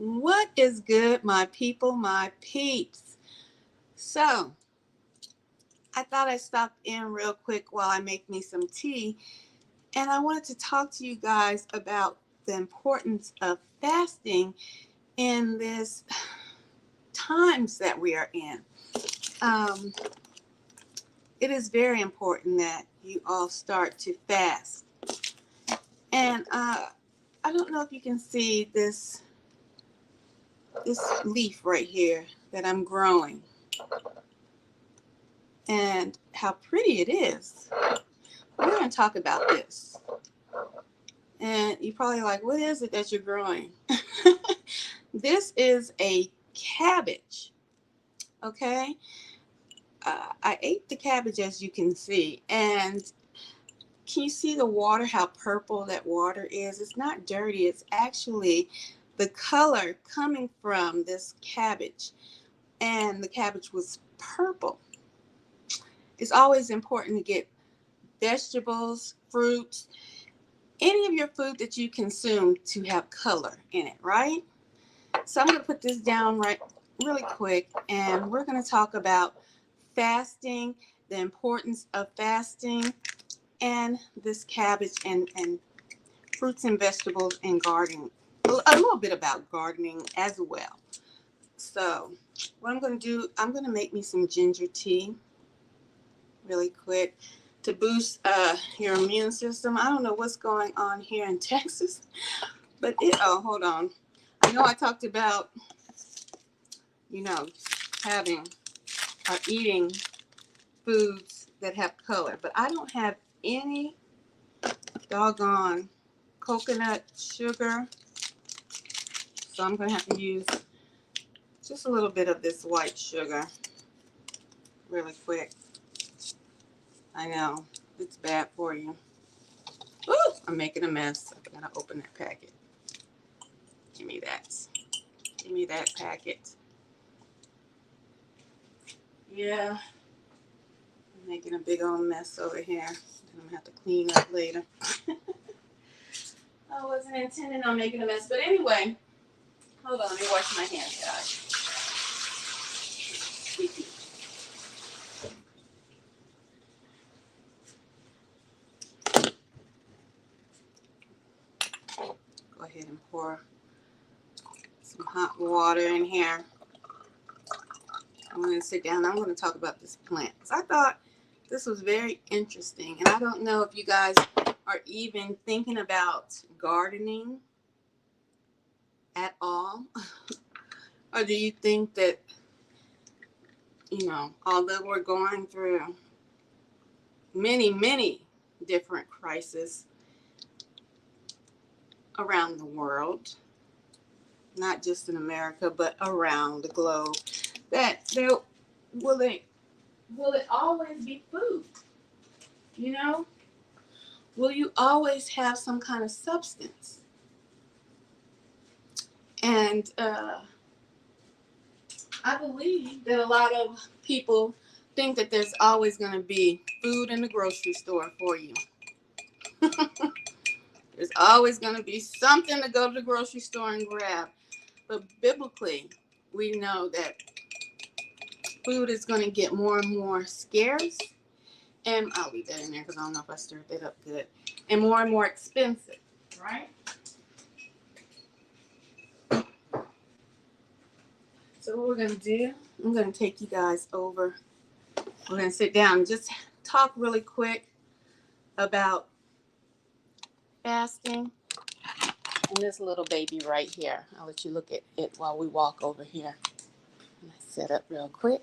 What is good, my people, my peeps? So, I thought I'd stop in real quick while I make me some tea. And I wanted to talk to you guys about the importance of fasting in this times that we are in. Um, it is very important that you all start to fast. And I don't know if you can see this leaf right here that I'm growing and how pretty it is. We're going to talk about this. And you're probably like, what is it that you're growing? This is a cabbage. Okay. I ate the cabbage, as you can see. And can you see the water, how purple that water is? It's not dirty. It's actually the color coming from this cabbage. And the cabbage was purple. It's always important to get vegetables, fruits, any of your food that you consume to have color in it, right? So I'm going to put this down really quick, and we're going to talk about fasting, the importance of fasting, and this cabbage and fruits and vegetables and gardening. A little bit about gardening as well. So what I'm going to do, I'm going to make me some ginger tea really quick to boost your immune system. I don't know what's going on here in Texas, but hold on. I know I talked about, having or eating foods that have color, but I don't have any doggone coconut sugar. So I'm going to have to use just a little bit of this white sugar really quick. I know, it's bad for you. Ooh, I'm making a mess. I gotta open that packet. Give me that. Give me that packet. Yeah. I'm making a big old mess over here. I'm gonna have to clean up later. I wasn't intending on making a mess, but anyway, hold on, let me wash my hands, guys. Go ahead and pour some hot water in here. I'm going to sit down. I'm going to talk about this plant. So I thought this was very interesting. And I don't know if you guys are even thinking about gardening at all. Or do you think that, although we're going through many, many different crises around the world, not just in America, but around the globe, that will it always be food? Will you always have some kind of substance? And I believe that a lot of people think that there's always going to be food in the grocery store for you. There's always going to be something to go to the grocery store and grab. But biblically, we know that food is going to get more and more scarce. And I'll leave that in there because I don't know if I stirred that up good. And more expensive, right? So what we're going to do, I'm going to take you guys over. We're going to sit down and just talk really quick about fasting. And this little baby right here. I'll let you look at it while we walk over here. I'm going to set up real quick.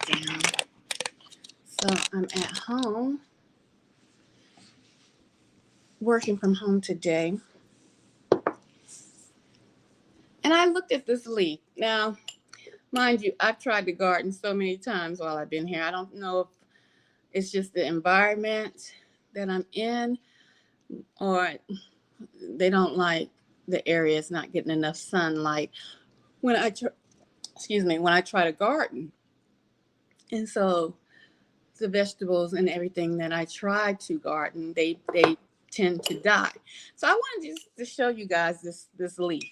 Down. So I'm at home, working from home today. And I looked at this leaf. Now, mind you, I've tried to garden so many times while I've been here. I don't know if it's just the environment that I'm in, or they don't like the area is not getting enough sunlight when I try to garden. And so the vegetables and everything that I try to garden, they tend to die. So I wanted just to show you guys this leaf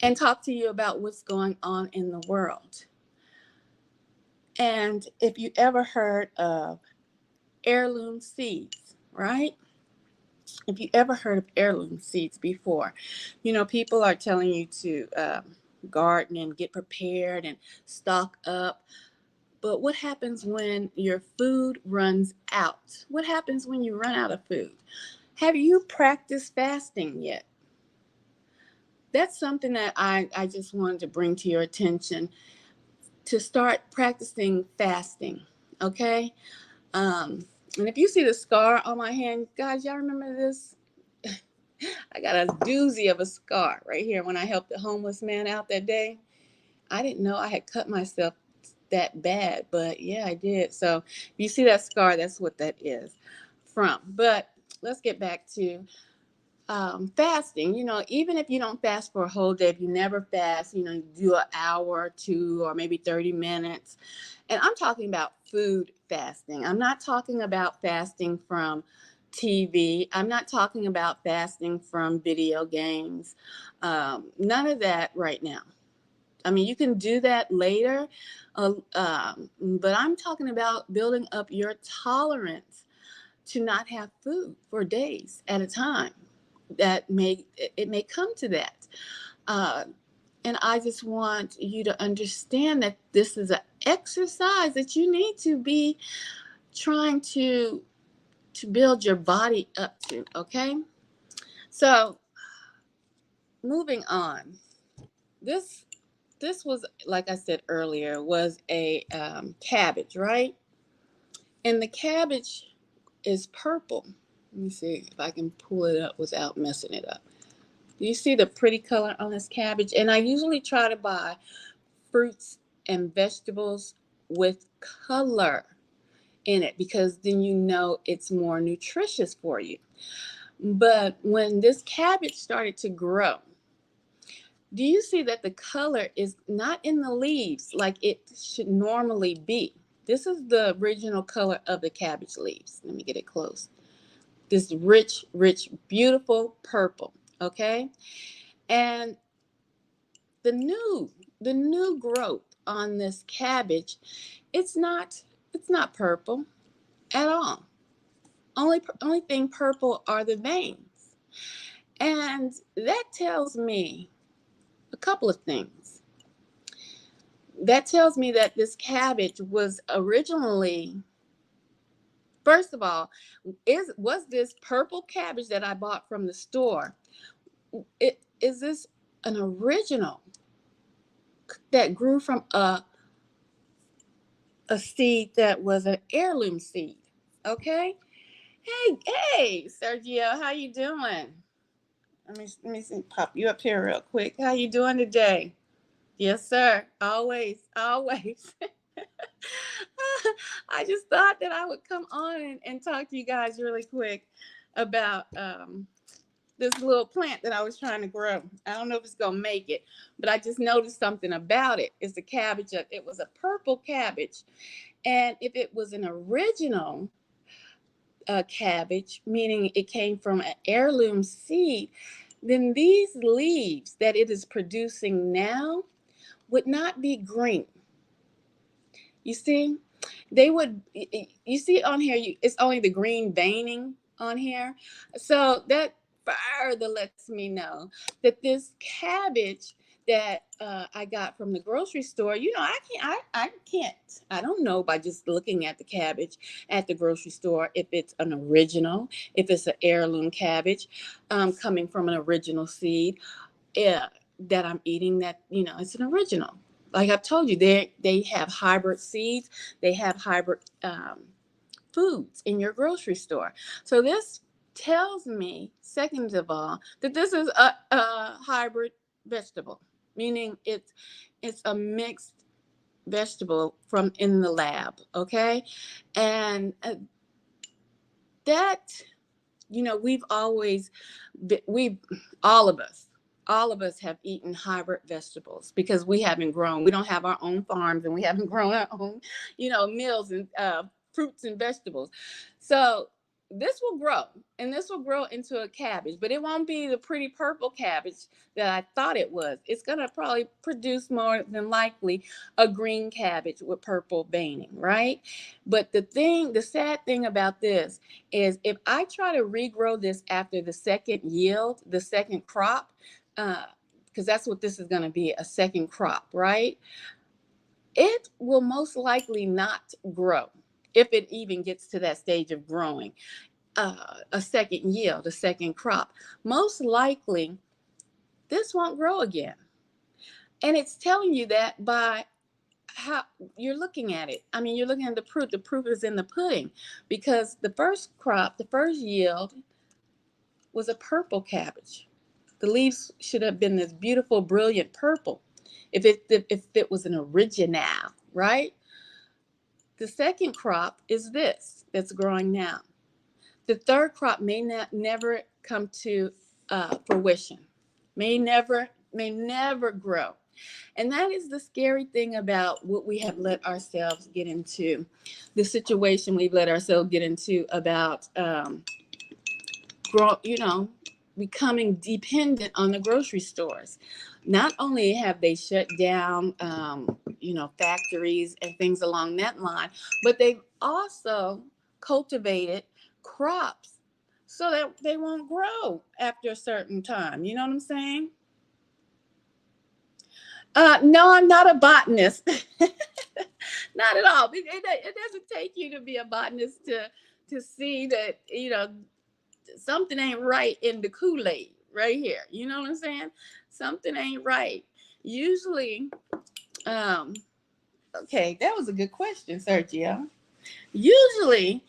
and talk to you about what's going on in the world. And if you ever heard of heirloom seeds, right? If you ever heard of heirloom seeds before, people are telling you to garden and get prepared and stock up. But what happens when your food runs out? What happens when you run out of food? Have you practiced fasting yet? That's something that I just wanted to bring to your attention, to start practicing fasting, okay? And if you see the scar on my hand, guys, y'all remember this? I got a doozy of a scar right here when I helped the homeless man out that day. I didn't know I had cut myself that bad, but yeah, I did. So if you see that scar, that's what that is from. But let's get back to fasting. Even if you don't fast for a whole day, if you never fast, you do an hour or two or maybe 30 minutes. And I'm talking about food fasting. I'm not talking about fasting from TV. I'm not talking about fasting from video games. None of that right now. I mean, you can do that later, but I'm talking about building up your tolerance to not have food for days at a time. It may come to that. And I just want you to understand that this is an exercise that you need to be trying to build your body up to, okay? So moving on, this was, like I said earlier, was a cabbage, right? And the cabbage is purple. Let me see if I can pull it up without messing it up. Do you see the pretty color on this cabbage? And I usually try to buy fruits and vegetables with color in it, because then it's more nutritious for you. But when this cabbage started to grow, do you see that the color is not in the leaves like it should normally be? This is the original color of the cabbage leaves. Let me get it close. This rich, beautiful purple, okay? And the new growth on this cabbage, it's not purple at all. Only thing purple are the veins. And that tells me a couple of things. That tells me that this cabbage was originally, first of all, was this purple cabbage that I bought from the store, is this an original that grew from a seed that was an heirloom seed? Okay. Hey, Sergio, how you doing? Let me see, pop you up here real quick. How you doing today? Yes, sir. Always. I just thought that I would come on and talk to you guys really quick about this little plant that I was trying to grow. I don't know if it's going to make it, but I just noticed something about it. It's a cabbage. It was a purple cabbage. And if it was an original cabbage, meaning it came from an heirloom seed, then these leaves that it is producing now would not be green. You see, you see on here, it's only the green veining on here. So that further lets me know that this cabbage that I got from the grocery store, I don't know by just looking at the cabbage at the grocery store if it's an original, if it's an heirloom cabbage coming from an original seed that I'm eating, that, it's an original. Like I've told you, they have hybrid seeds. They have hybrid foods in your grocery store. So this tells me, second of all, that this is a hybrid vegetable, meaning it's a mixed vegetable from in the lab, okay? And that, we've always, all of us have eaten hybrid vegetables because we haven't grown. We don't have our own farms and we haven't grown our own, meals and fruits and vegetables. So this will grow, and this will grow into a cabbage, but it won't be the pretty purple cabbage that I thought it was. It's going to probably produce more than likely a green cabbage with purple veining, right? But the sad thing about this is if I try to regrow this after the second yield, the second crop, because that's what this is going to be, a second crop, right? It will most likely not grow if it even gets to that stage of growing. A second yield, a second crop. Most likely, this won't grow again. And it's telling you that by how you're looking at it. I mean, you're looking at the proof. The proof is in the pudding, because the first crop, the first yield, was a purple cabbage. The leaves should have been this beautiful, brilliant purple if it was an original, right? The second crop is this that's growing now. The third crop may never come to fruition, may never grow. And that is the scary thing about what we have let ourselves get into, the situation we've let ourselves get into about becoming dependent on the grocery stores. Not only have they shut down, factories and things along that line, but they've also cultivated crops so that they won't grow after a certain time. You know what I'm saying? No, I'm not a botanist. Not at all. It doesn't take you to be a botanist to see that, something ain't right in the Kool-Aid right here. You know what I'm saying? Something ain't right. Usually, okay, that was a good question, Sergio. Usually,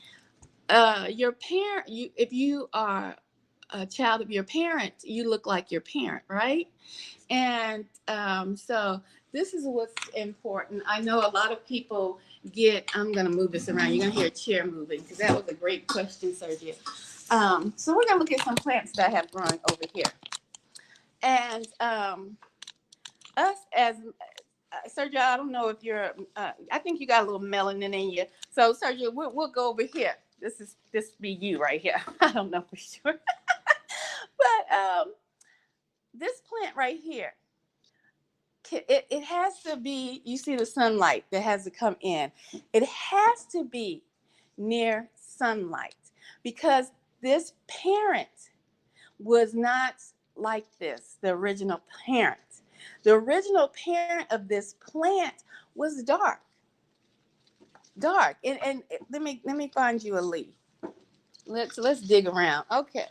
if you are a child of your parent, you look like your parent, right? And so this is what's important. I know a lot of people I'm going to move this around. You're going to hear a chair moving, because that was a great question, Sergio. So we're going to look at some plants that I have growing over here. And us as Sergio, I don't know if you're, I think you got a little melanin in you. So Sergio, we'll go over here. This be you right here. I don't know for sure. But this plant right here, it has to be, you see the sunlight that has to come in. It has to be near sunlight, because this parent was not like this, the original parent. The original parent of this plant was dark. And let me find you a leaf. Let's dig around. Okay.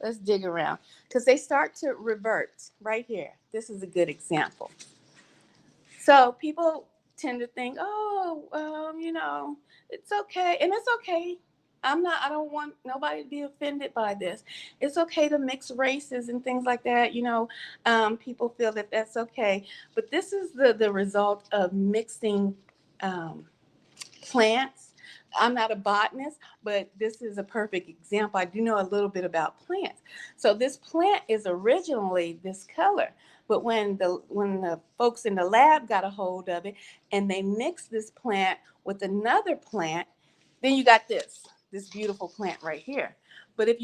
Let's dig around, because they start to revert right here. This is a good example. So people tend to think, it's okay. And it's okay. I don't want nobody to be offended by this. It's okay to mix races and things like that. People feel that that's okay. But this is the result of mixing plants. I'm not a botanist, but this is a perfect example. I do know a little bit about plants. So this plant is originally this color, but when the folks in the lab got a hold of it and they mixed this plant with another plant, then you got this beautiful plant right here. But if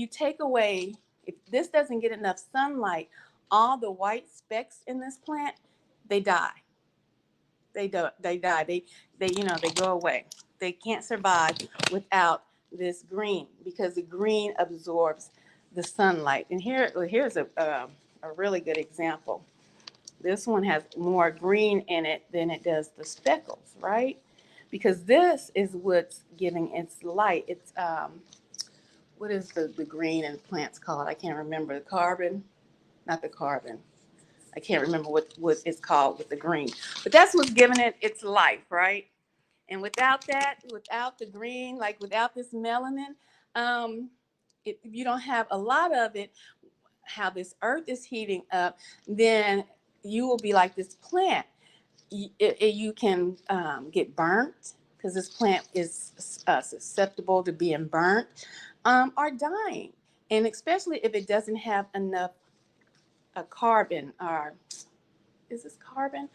this doesn't get enough sunlight, all the white specks in this plant, they die. They die. They go away. They can't survive without this green, because the green absorbs the sunlight. And here's a really good example. This one has more green in it than it does the speckles, right? Because this is what's giving its light. It's what is the green in plants called? I can't remember. The carbon, not the carbon. I can't remember what it's called with the green. But that's what's giving it its life, right? And without that, without the green, like without this melanin, if you don't have a lot of it, how this earth is heating up, then you will be like this plant. You can get burnt, because this plant is susceptible to being burnt, or dying. And especially if it doesn't have enough carbon, or is this carbon?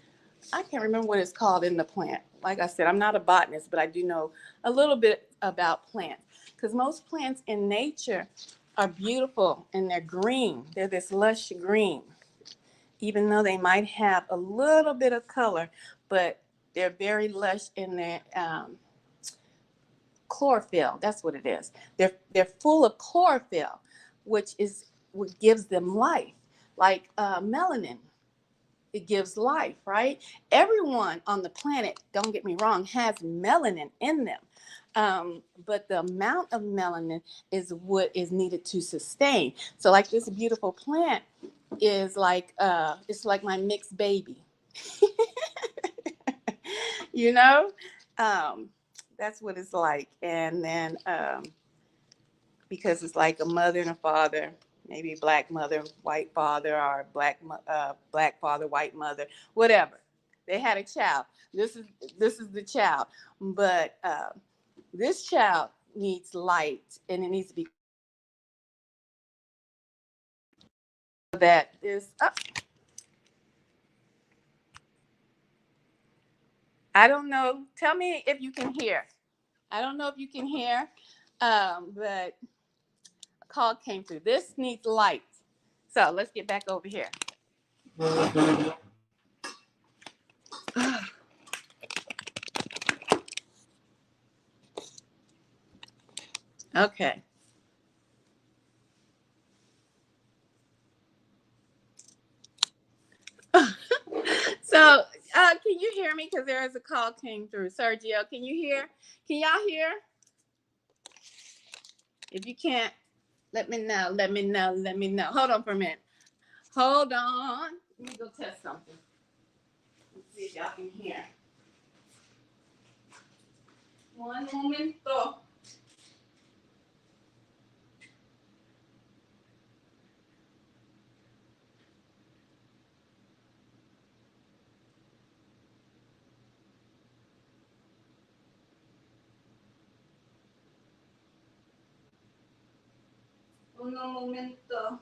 I can't remember what it's called in the plant. Like I said, I'm not a botanist, but I do know a little bit about plants. because most plants in nature are beautiful and they're green. They're this lush green, even though they might have a little bit of color, but they're very lush in their chlorophyll. That's what it is. They're full of chlorophyll, which is what gives them life, like melanin. It gives life, right? Everyone on the planet, don't get me wrong, has melanin in them. But the amount of melanin is what is needed to sustain. So like this beautiful plant is like, it's like my mixed baby, you know? That's what it's like. And then because it's like a mother and a father, maybe black mother, white father, or black father, white mother, whatever. They had a child. This is the child, but this child needs light, and it needs to be that is. Oh, I don't know. Tell me if you can hear. I don't know if you can hear, but a call came through. This needs light. So let's get back over here. Okay. So, can you hear me? Because there is a call came through. Sergio, can you hear? Can y'all hear? If you can't, let me know. Let me know. Let me know. Hold on for a minute. Hold on. Let me go test something. Let's see if y'all can hear. One momento. Un momento.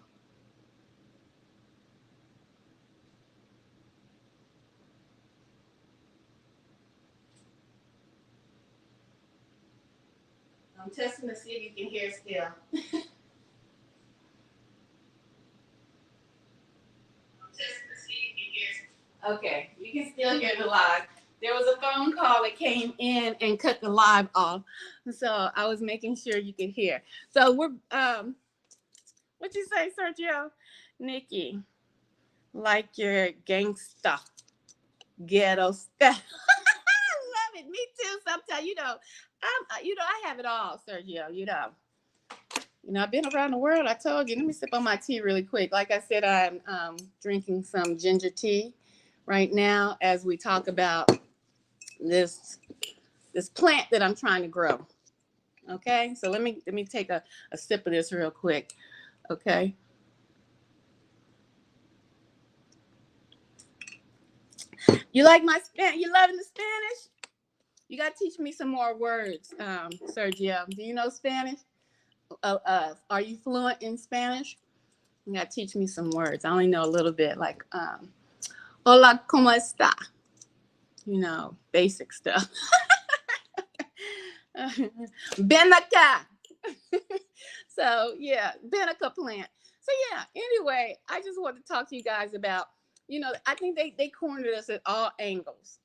I'm testing to see if you can hear still. Okay, you can still hear the live. There was a phone call that came in and cut the live off, so I was making sure you could hear. So we're what'd you say, Sergio? Nikki, like your gangsta ghetto stuff. I love it. Me too. Sometimes, I have it all, Sergio. I've been around the world. I told you. Let me sip on my tea really quick. Like I said, I'm drinking some ginger tea right now as we talk about this plant that I'm trying to grow. Okay, so let me take a sip of this real quick. Okay. You like my Spanish? You loving the Spanish? You got to teach me some more words, Sergio. Do you know Spanish? Are you fluent in Spanish? You got to teach me some words. I only know a little bit, like hola, ¿cómo está? Basic stuff. Ven acá. So, yeah, ven acá plant. So, yeah, anyway, I just want to talk to you guys about, I think they cornered us at all angles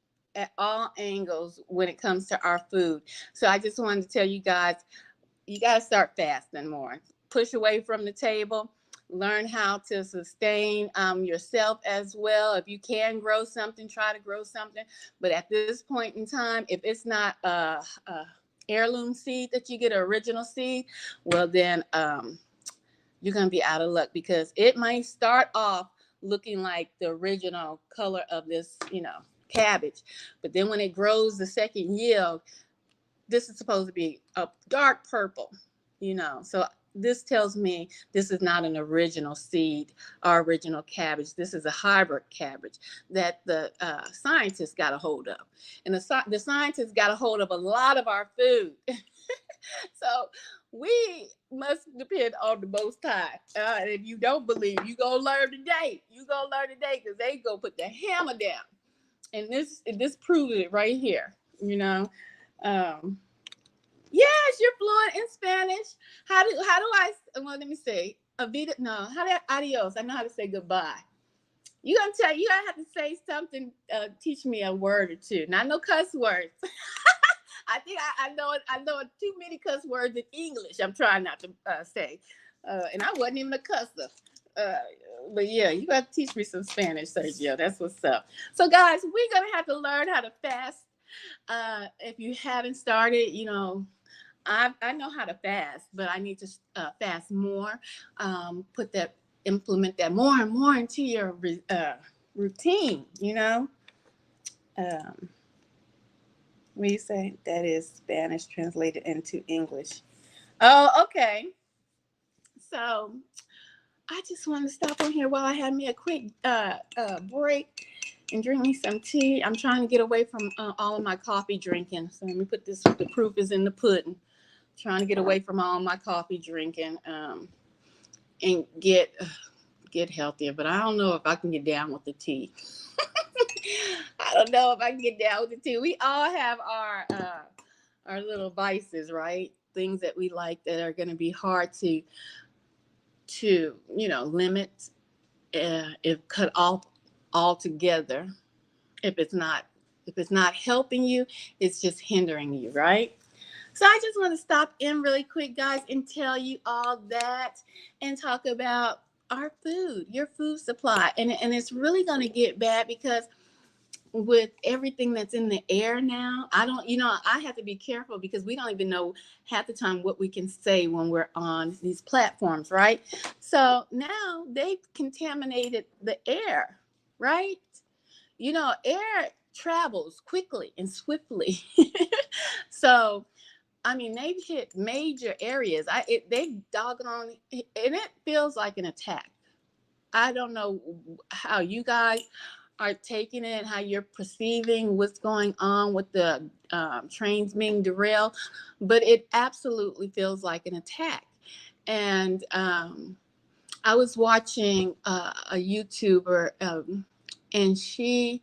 when it comes to our food. So I just wanted to tell you guys, you got to start fasting more. Push away from the table. Learn how to sustain yourself as well. If you can grow something, try to grow something. But at this point in time, if it's not a heirloom seed that you get, an original seed, well then you're going to be out of luck, because it might start off looking like the original color of this, cabbage. But then when it grows the second yield, this is supposed to be a dark purple, So this tells me this is not an original seed or original cabbage. This is a hybrid cabbage that the scientists got a hold of. And the scientists got a hold of a lot of our food. So we must depend on the Most High. And if you don't believe, you go learn today. Because they go put the hammer down. And this proves it right here, Yes, you're fluent in Spanish. Well, let me say, avida, no, how do adios? I know how to say goodbye. You gotta have to say something, teach me a word or two. Not no cuss words. I think I know too many cuss words in English. I'm trying not to say. And I wasn't even a cusser. Uh, but yeah, you got to teach me some Spanish, Sergio. That's what's up. So, guys, we're going to have to learn how to fast. If you haven't started, I know how to fast, but I need to fast more. Implement that more and more into your routine, Um, what do you say? That is Spanish translated into English. Oh, okay. So I just want to stop on here while I have me a quick break and drink me some tea. I'm trying to get away from all of my coffee drinking. So let me put this, the proof is in the pudding. Trying to get away from all my coffee drinking and get healthier. But I don't know if I can get down with the tea. I don't know if I can get down with the tea. We all have our little vices, right? Things that we like that are going to be hard to limit, if cut off altogether. If it's not helping you, it's just hindering you, right? So I just want to stop in really quick, guys, and tell you all that and talk about our food, your food supply. And it's really going to get bad because with everything that's in the air now, I have to be careful because we don't even know half the time what we can say when we're on these platforms, right? So now they've contaminated the air, right? Air travels quickly and swiftly. So I mean, they've hit major areas. They doggone, and it feels like an attack. I don't know how you guys are taking it, how you're perceiving what's going on with the trains being derailed, but it absolutely feels like an attack. And I was watching a YouTuber, and she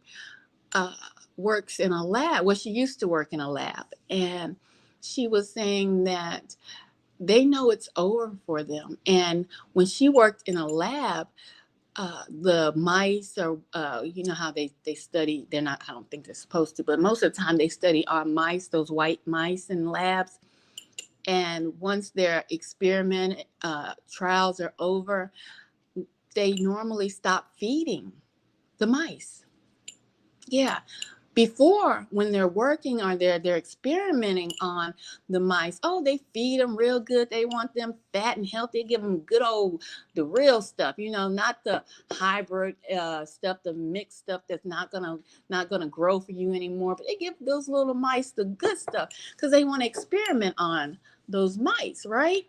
uh, works in a lab. Well, she used to work in a lab, and she was saying that they know it's over for them. And when she worked in a lab, the mice are, you know how they study, they're not, I don't think they're supposed to, but most of the time they study our mice, those white mice in labs. And once their experiment trials are over, they normally stop feeding the mice. Yeah. Before, when they're working on they're experimenting on the mice. Oh, they feed them real good. They want them fat and healthy. Give them good old, the real stuff. Not the hybrid stuff, the mixed stuff that's not gonna grow for you anymore. But they give those little mice the good stuff because they want to experiment on those mice, right?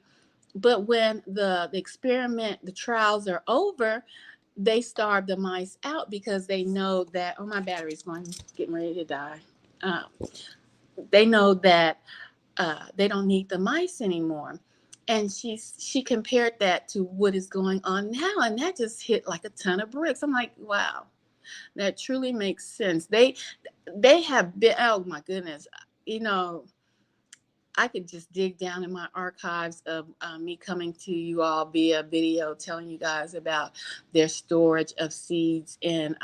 But when the experiment, the trials are over, they starve the mice out because they know that, oh, my battery's getting ready to die. Uh, they know that they don't need the mice anymore. And she compared that to what is going on now, and that just hit like a ton of bricks. I'm like, wow, that truly makes sense. They have been, oh my goodness, you know, I could just dig down in my archives of me coming to you all via video, telling you guys about their storage of seeds in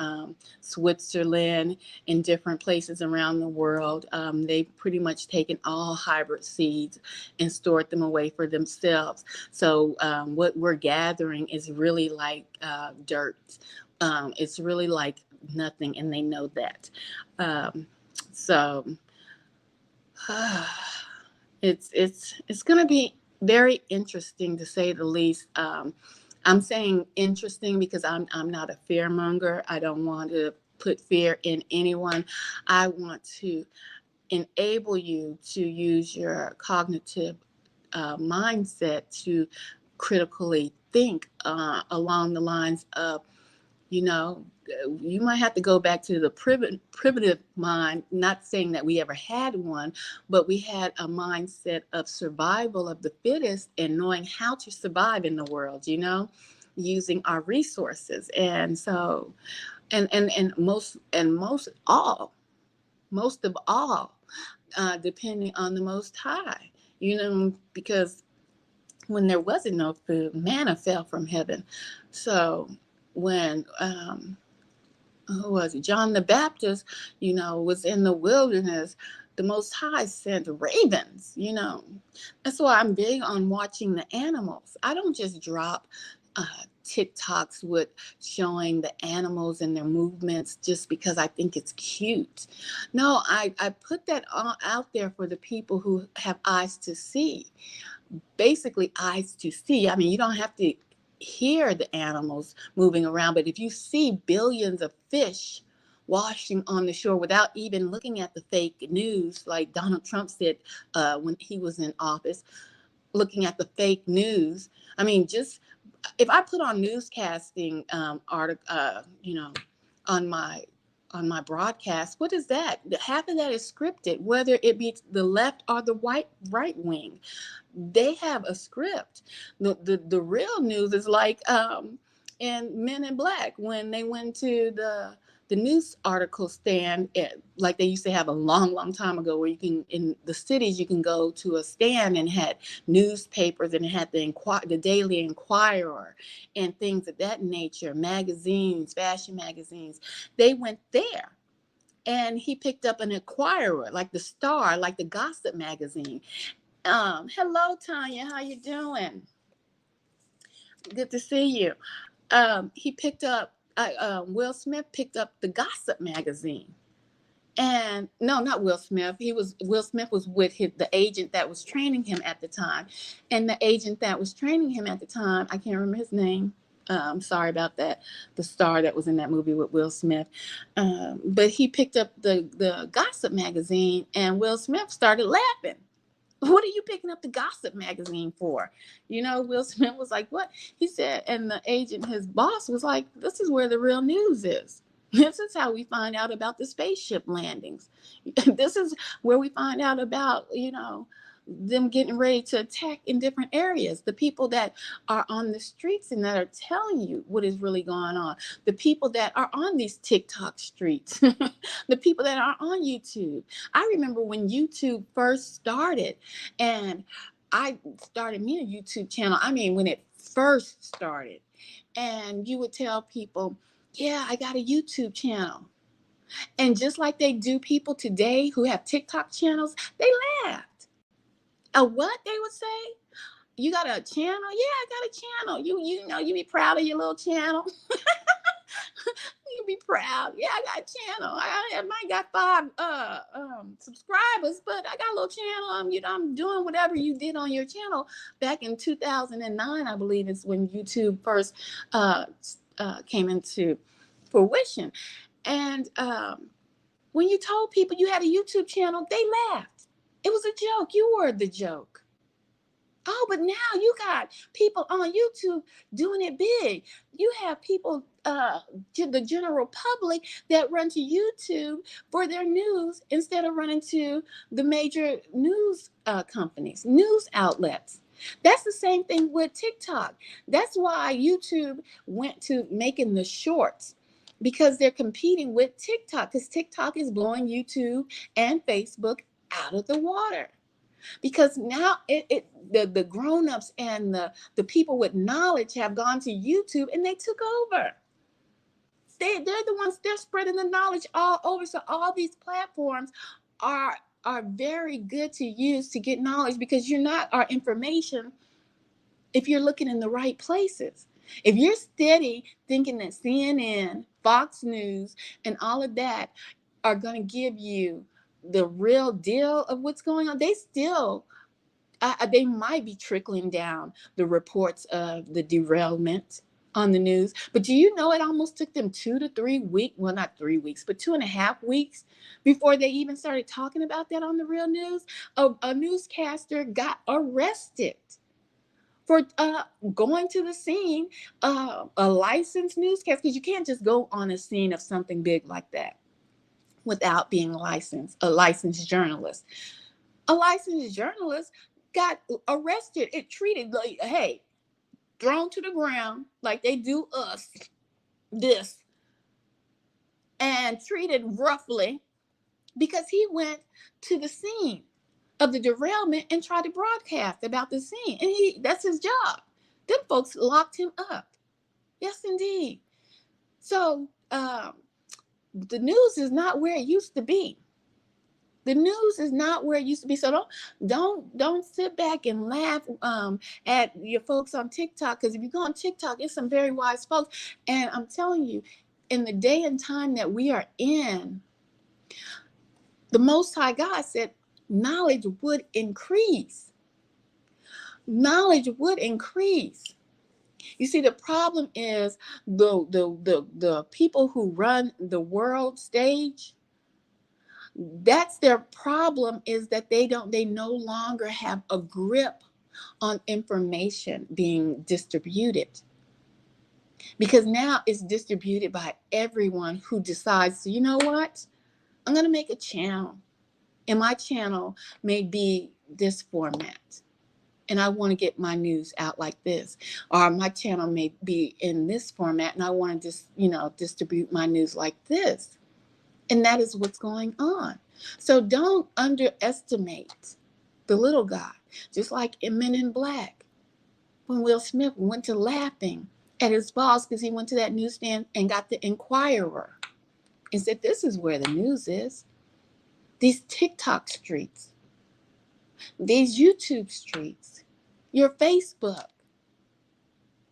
Switzerland, in different places around the world. They've pretty much taken all hybrid seeds and stored them away for themselves. So what we're gathering is really like dirt. It's really like nothing, and they know that. So. It's going to be very interesting, to say the least. I'm saying interesting because I'm not a fearmonger. I don't want to put fear in anyone. I want to enable you to use your cognitive mindset to critically think along the lines of, you know, you might have to go back to the primitive mind, not saying that we ever had one, but we had a mindset of survival of the fittest and knowing how to survive in the world, using our resources. And so, and most of all, depending on the Most High. because when there wasn't no food, manna fell from heaven. So when who was it? John the Baptist, was in the wilderness. The Most High sent ravens. That's why I'm big on watching the animals. I don't just drop TikToks with showing the animals and their movements just because I think it's cute. No, I put that out there for the people who have eyes to see. Basically, eyes to see. I mean, you don't have to hear the animals moving around, but if you see billions of fish washing on the shore without even looking at the fake news, like Donald Trump said when he was in office, looking at the fake news. I mean, just if I put on newscasting article, on my broadcast, what is that? Half of that is scripted, whether it be the left or the right wing. They have a script. The real news is like in Men in Black, when they went to the news article stand, like they used to have a long time ago, where you can, in the cities, you can go to a stand and had newspapers, and it had the Daily Inquirer and things of that nature, magazines, fashion magazines. They went there. And he picked up an Inquirer, like the Star, like the gossip magazine. Hello, Tanya. How you doing? Good to see you. He picked up. Will Smith picked up the gossip magazine, and no, not Will Smith. Will Smith was with the agent that was training him at the time, and the agent that was training him at the time, I can't remember his name. I'm sorry about that. The star that was in that movie with Will Smith, but he picked up the gossip magazine, and Will Smith started laughing. What are you picking up the gossip magazine for? Will Smith was like, what? He said, and the agent, his boss, was like, this is where the real news is. This is how we find out about the spaceship landings. This is where we find out about, them getting ready to attack in different areas. The people that are on the streets and that are telling you what is really going on. The people that are on these TikTok streets. The people that are on YouTube. I remember when YouTube first started, and I started me a YouTube channel. I mean, when it first started, and you would tell people, yeah, I got a YouTube channel. And just like they do people today who have TikTok channels, they laughed. What they would say? You got a channel? Yeah, I got a channel. You be proud of your little channel. You be proud. Yeah, I got a channel. I might got 5 subscribers, but I got a little channel. I'm doing whatever you did on your channel back in 2009. I believe is when YouTube first came into fruition. And when you told people you had a YouTube channel, they laughed. It was a joke. You were the joke. Oh, but now you got people on YouTube doing it big. You have people, the general public, that run to YouTube for their news instead of running to the major news companies, news outlets. That's the same thing with TikTok. That's why YouTube went to making the shorts, because they're competing with TikTok, because TikTok is blowing YouTube and Facebook out of the water. Because now the grown-ups and the people with knowledge have gone to YouTube and they took over. They're the ones, they're spreading the knowledge all over. So all these platforms are very good to use to get knowledge, because you're not our information if you're looking in the right places. If you're steady thinking that CNN, Fox News, and all of that are going to give you the real deal of what's going on, they might be trickling down the reports of the derailment on the news. But do you know it almost took them 2 to 3 weeks, well, not 3 weeks, but 2.5 weeks before they even started talking about that on the real news? A newscaster got arrested for going to the scene, a licensed newscaster, because you can't just go on a scene of something big like that without being licensed, a licensed journalist. A licensed journalist got arrested. It treated like, hey, thrown to the ground like they do us, this, and treated roughly because he went to the scene of the derailment and tried to broadcast about the scene. And that's his job. Them folks locked him up. Yes, indeed. So the news is not where it used to be. The news is not where it used to be. So don't sit back and laugh at your folks on TikTok, because if you go on TikTok, it's some very wise folks. And I'm telling you, in the day and time that we are in, the Most High God said knowledge would increase. Knowledge would increase. You see, the problem is the people who run the world stage. That's their problem, is that they no longer have a grip on information being distributed, because now it's distributed by everyone who decides, you know what, I'm going to make a channel, and my channel may be this format, and I want to get my news out like this, or my channel may be in this format, and I want to just, distribute my news like this. And that is what's going on. So don't underestimate the little guy. Just like in Men in Black, when Will Smith went to laughing at his boss because he went to that newsstand and got the Inquirer and said, this is where the news is. These TikTok streets, these YouTube streets, your Facebook,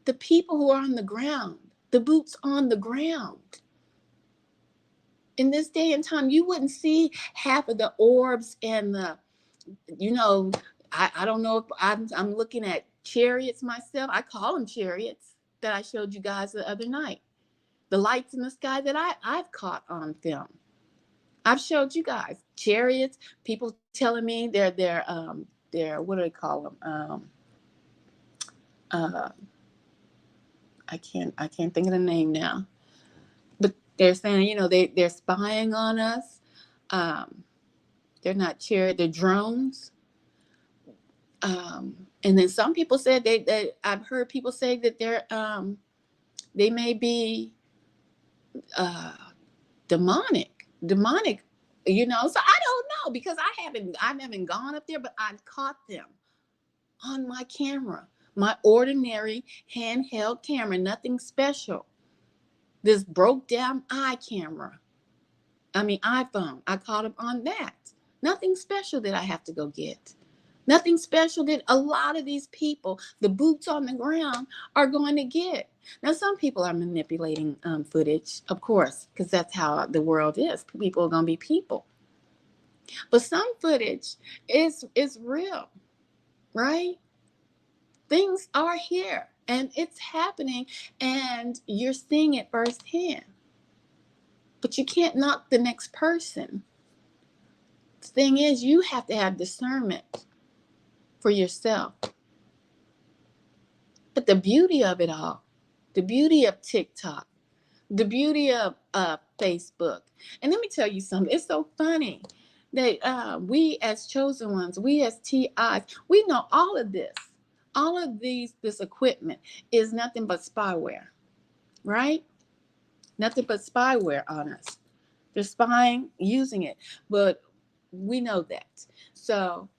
the people who are on the ground, the boots on the ground. In this day and time, you wouldn't see half of the orbs and the, I don't know if I'm looking at chariots myself. I call them chariots that I showed you guys the other night. The lights in the sky that I've caught on film. I've showed you guys chariots. People telling me they're what do they call them? I can't think of the name now. But they're saying, they're spying on us. They're not chariots, they're drones. And then some people said I've heard people say that they may be demonic, so I don't know, because I haven't gone up there, but I've caught them on my camera, my ordinary handheld camera, nothing special. This broke down iPhone. I caught them on that. Nothing special that I have to go get. Nothing special that a lot of these people, the boots on the ground, are going to get. Now, some people are manipulating footage, of course, because that's how the world is. People are going to be people. But some footage is real, right? Things are here, and it's happening, and you're seeing it firsthand. But you can't knock the next person. The thing is, you have to have discernment for yourself. But the beauty of it all, the beauty of TikTok, the beauty of Facebook, and let me tell you something, it's so funny that we as chosen ones, we as TIs, we know all of this. All of this equipment is nothing but spyware, right? Nothing but spyware on us. They're spying, using it, but we know that. So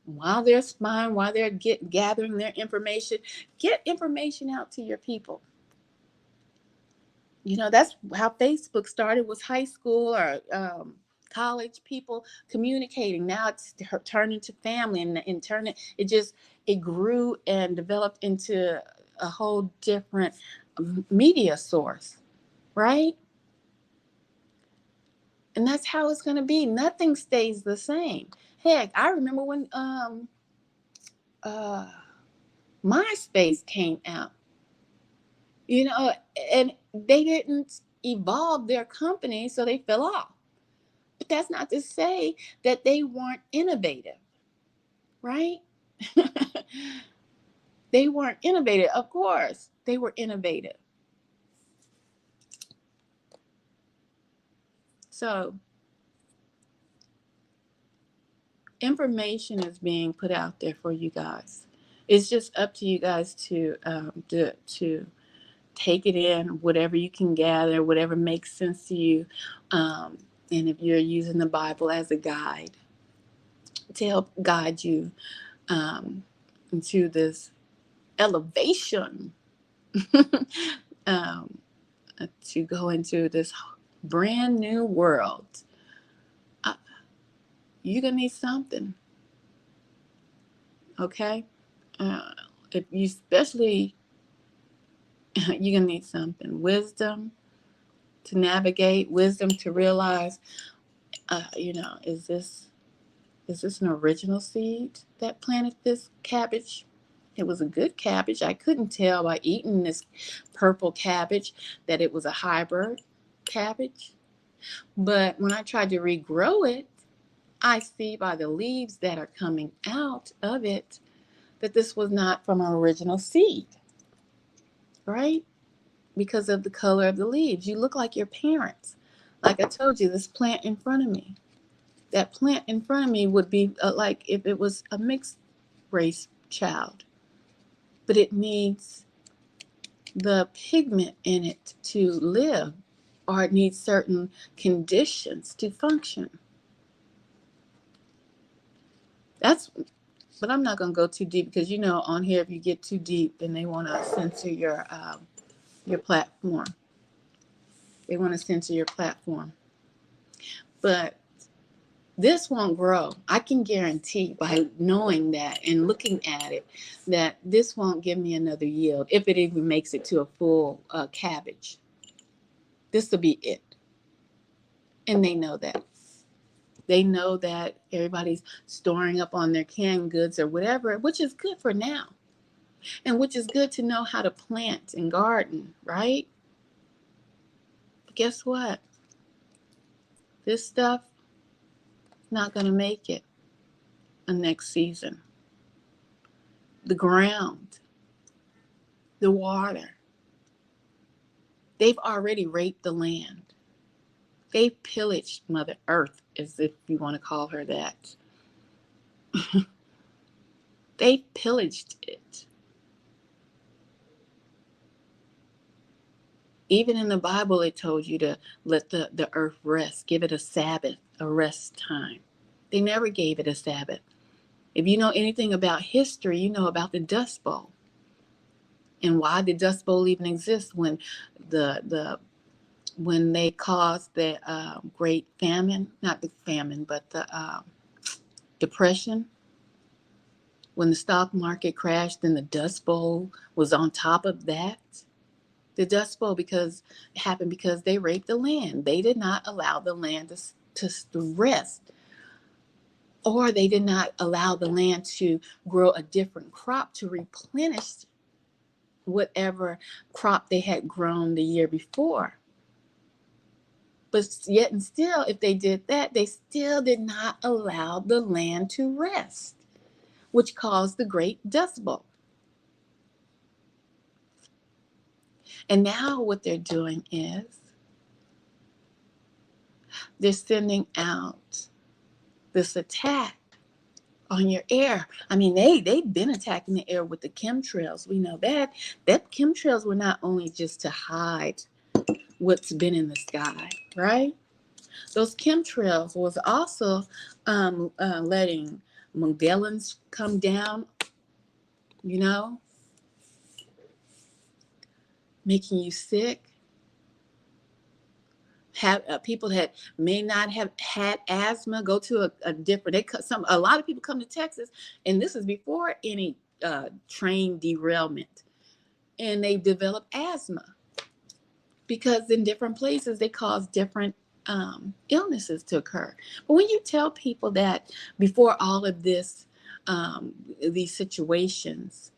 while they're spying, while they're gathering their information, get information out to your people. That's how Facebook started, was high school or college people communicating. Now it's turned into family, and it grew and developed into a whole different media source, right? And that's how it's going to be. Nothing stays the same. Heck, I remember when MySpace came out, and they didn't evolve their company, so they fell off. But that's not to say that they weren't innovative, right? They weren't innovative. Of course, they were innovative. So information is being put out there for you guys. It's just up to you guys to take it in, whatever you can gather, whatever makes sense to you. And if you're using the Bible as a guide, to help guide you into this elevation, um, to go into this brand new world. Uh, you're going to need something, okay? Uh, if you especially, you're going to need something. Wisdom to navigate, wisdom to realize, is this an original seed that planted this cabbage? It was a good cabbage. I couldn't tell by eating this purple cabbage that it was a hybrid cabbage. But when I tried to regrow it, I see by the leaves that are coming out of it that this was not from an original seed, right? Because of the color of the leaves. You look like your parents. Like I told you, this plant in front of me. That plant in front of me would be like if it was a mixed race child. But it needs the pigment in it to live, or it needs certain conditions to function. But I'm not going to go too deep because, on here, if you get too deep, then they want to censor your platform. They want to censor your platform. But this won't grow. I can guarantee by knowing that and looking at it that this won't give me another yield if it even makes it to a full cabbage. This will be it. And they know that. They know that everybody's storing up on their canned goods or whatever, which is good for now. And which is good to know how to plant and garden, right? But guess what? This stuff is not going to make it a next season. The ground, the water, they've already raped the land. They've pillaged Mother Earth, as if you want to call her that. They've pillaged it. Even in the Bible, it told you to let the earth rest, give it a Sabbath, a rest time. They never gave it a Sabbath. If you know anything about history, you know about the Dust Bowl. And why the Dust Bowl even exists when when they caused the great famine, not the famine, but the depression. When the stock market crashed and the Dust Bowl was on top of that. The Dust Bowl happened because they raped the land. They did not allow the land to rest, or they did not allow the land to grow a different crop to replenish whatever crop they had grown the year before. But yet and still, if they did that, they still did not allow the land to rest, which caused the Great Dust Bowl. And now what they're doing is they're sending out this attack on your air. I mean, they've been attacking the air with the chemtrails. We know that chemtrails were not only just to hide what's been in the sky, right? Those chemtrails was also letting Magellans come down, making you sick. Have people that may not have had asthma go to a different. A lot of people come to Texas, and this is before any train derailment, and they develop asthma because in different places they cause different illnesses to occur. But when you tell people that before all of this, these situations,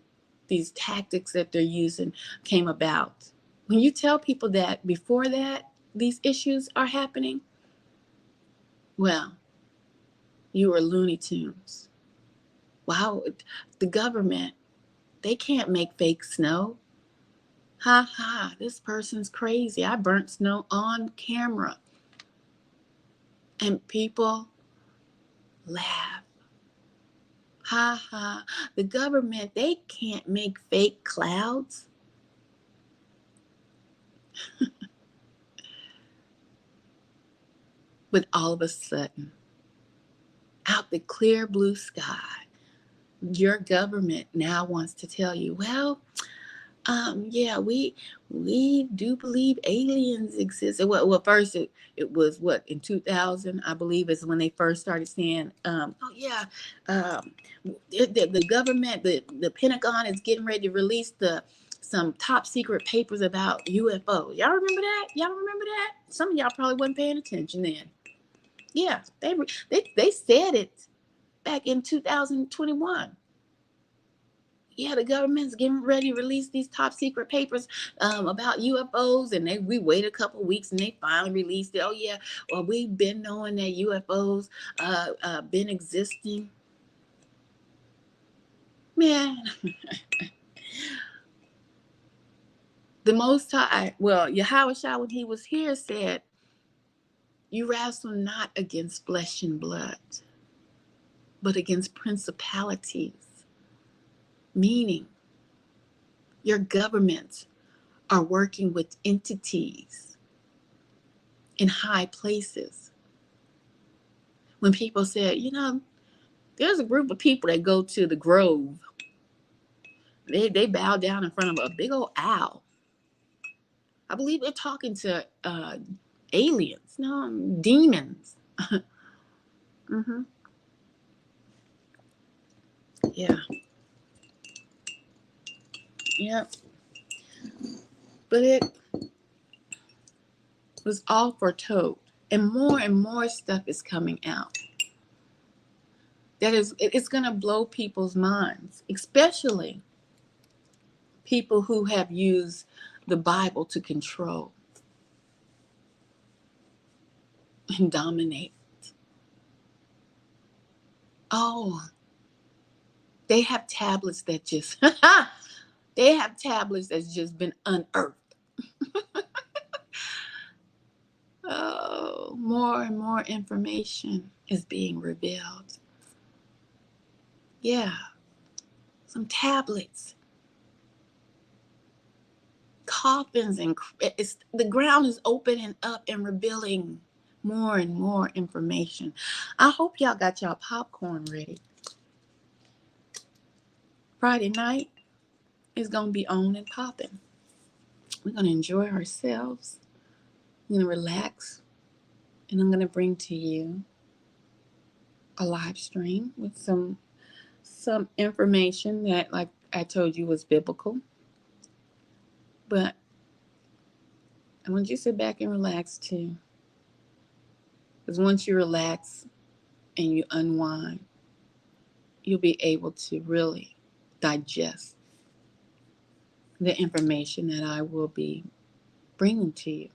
these tactics that they're using came about, when you tell people that before that these issues are happening, well, you are Looney Tunes. Wow, the government, they can't make fake snow. Ha ha, this person's crazy. I burnt snow on camera. And people laugh. Ha ha, the government, they can't make fake clouds. But all of a sudden, out the clear blue sky, your government now wants to tell you, well, yeah, we do believe aliens exist. Well, first it was what, in 2000, I believe, is when they first started saying, oh yeah, um, the government, the Pentagon is getting ready to release some top secret papers about UFOs. Y'all remember that? Y'all remember that? Some of y'all probably wasn't paying attention then. Yeah, they said it back in 2021. Yeah, the government's getting ready to release these top secret papers about UFOs, and we waited a couple of weeks and they finally released it. Oh yeah, well, we've been knowing that UFOs been existing. Man, the Most High, well, Yahweh Shah, when he was here, said, "You wrestle not against flesh and blood, but against principalities," meaning your governments are working with entities in high places. When people said, there's a group of people that go to the Grove, they bow down in front of a big old owl. I believe they're talking to aliens, no, demons. Mm-hmm. Yeah. Yep. But it was all foretold, and more stuff is coming out. It's going to blow people's minds, especially people who have used the Bible to control and dominate. Oh, they have tablets that just they have tablets that's just been unearthed. Oh, more and more information is being revealed. Yeah, some tablets, coffins, and the ground is opening up and revealing more and more information. I hope y'all got y'all popcorn ready. Friday night is going to be on and popping. We're going to enjoy ourselves. We're going to relax. And I'm going to bring to you a live stream with some information that, like I told you, was biblical. But I want you to sit back and relax too. Because once you relax and you unwind, you'll be able to really digest the information that I will be bringing to you.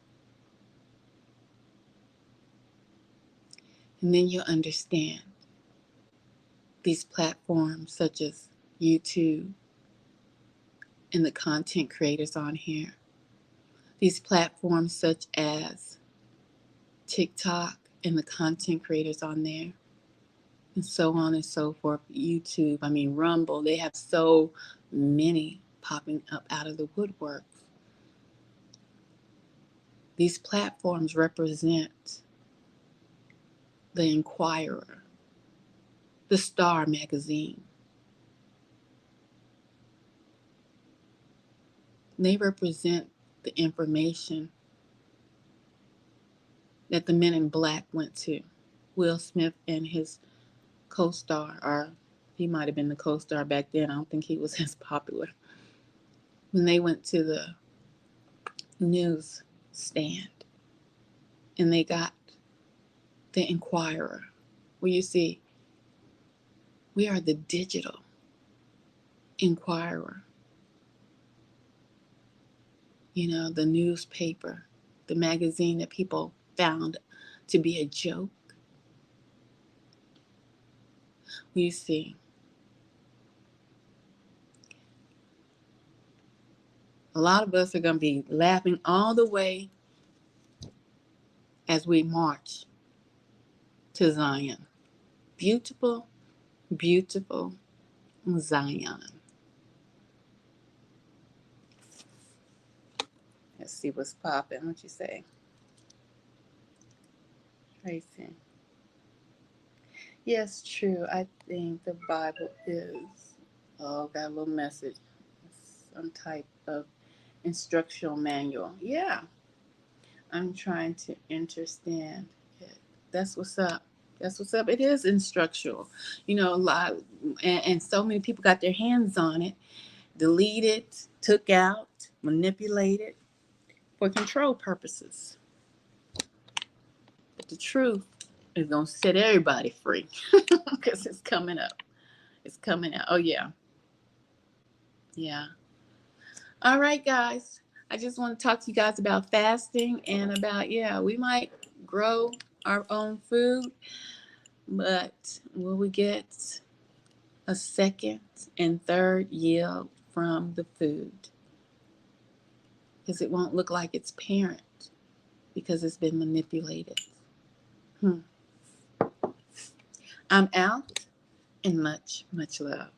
And then you'll understand these platforms such as YouTube and the content creators on here. These platforms such as TikTok and the content creators on there, and so on and so forth. YouTube, Rumble, they have so many popping up out of the woodwork. These platforms represent the Inquirer, the Star magazine. They represent the information that the Men in Black went to. Will Smith and his co-star, or he might have been the co-star back then. I don't think he was as popular. When they went to the news stand and they got the Inquirer, where you see, we are the digital Inquirer. The newspaper, the magazine that people found to be a joke. You see, a lot of us are going to be laughing all the way as we march to Zion. Beautiful, beautiful Zion. Let's see what's popping. What you say, Tracy? Yes, true. I think the Bible is, oh, got a little message. Some type of instructional manual. Yeah, I'm trying to understand it. That's what's up. That's what's up. It is instructional. A lot, and so many people got their hands on it, deleted, took out, manipulated for control purposes. But the truth is going to set everybody free because it's coming up. It's coming out. Oh, yeah. Yeah. All right, guys. I just want to talk to you guys about fasting and about, yeah, we might grow our own food, but will we get a second and third yield from the food? Because it won't look like its parent because it's been manipulated. I'm out, and much, much love.